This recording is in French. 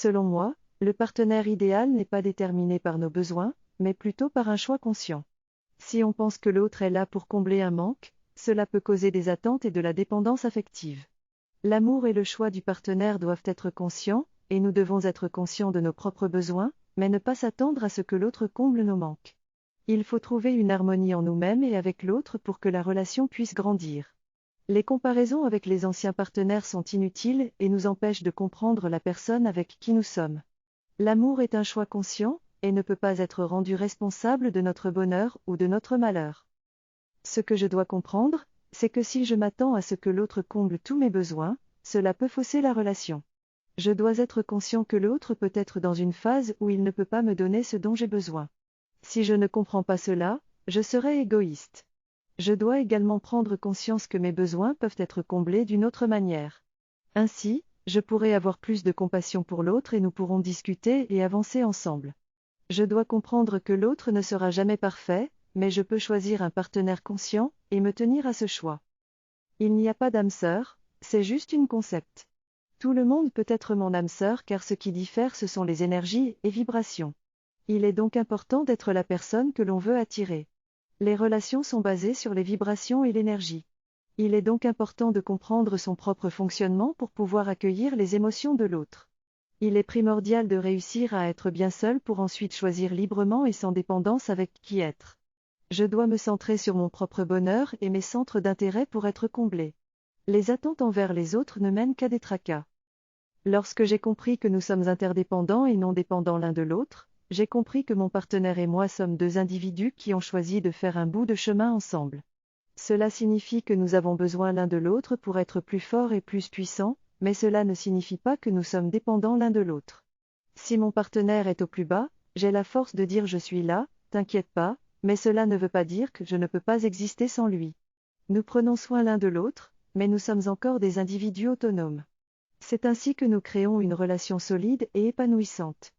Selon moi, le partenaire idéal n'est pas déterminé par nos besoins, mais plutôt par un choix conscient. Si on pense que l'autre est là pour combler un manque, cela peut causer des attentes et de la dépendance affective. L'amour et le choix du partenaire doivent être conscients, et nous devons être conscients de nos propres besoins, mais ne pas s'attendre à ce que l'autre comble nos manques. Il faut trouver une harmonie en nous-mêmes et avec l'autre pour que la relation puisse grandir. Les comparaisons avec les anciens partenaires sont inutiles et nous empêchent de comprendre la personne avec qui nous sommes. L'amour est un choix conscient, et ne peut pas être rendu responsable de notre bonheur ou de notre malheur. Ce que je dois comprendre, c'est que si je m'attends à ce que l'autre comble tous mes besoins, cela peut fausser la relation. Je dois être conscient que l'autre peut être dans une phase où il ne peut pas me donner ce dont j'ai besoin. Si je ne comprends pas cela, je serai égoïste. Je dois également prendre conscience que mes besoins peuvent être comblés d'une autre manière. Ainsi, je pourrai avoir plus de compassion pour l'autre et nous pourrons discuter et avancer ensemble. Je dois comprendre que l'autre ne sera jamais parfait, mais je peux choisir un partenaire conscient, et me tenir à ce choix. Il n'y a pas d'âme sœur, c'est juste une concept. Tout le monde peut être mon âme sœur car ce qui diffère ce sont les énergies et vibrations. Il est donc important d'être la personne que l'on veut attirer. Les relations sont basées sur les vibrations et l'énergie. Il est donc important de comprendre son propre fonctionnement pour pouvoir accueillir les émotions de l'autre. Il est primordial de réussir à être bien seul pour ensuite choisir librement et sans dépendance avec qui être. Je dois me centrer sur mon propre bonheur et mes centres d'intérêt pour être comblé. Les attentes envers les autres ne mènent qu'à des tracas. Lorsque j'ai compris que nous sommes interdépendants et non dépendants l'un de l'autre, j'ai compris que mon partenaire et moi sommes deux individus qui ont choisi de faire un bout de chemin ensemble. Cela signifie que nous avons besoin l'un de l'autre pour être plus forts et plus puissants, mais cela ne signifie pas que nous sommes dépendants l'un de l'autre. Si mon partenaire est au plus bas, j'ai la force de dire je suis là, t'inquiète pas, mais cela ne veut pas dire que je ne peux pas exister sans lui. Nous prenons soin l'un de l'autre, mais nous sommes encore des individus autonomes. C'est ainsi que nous créons une relation solide et épanouissante.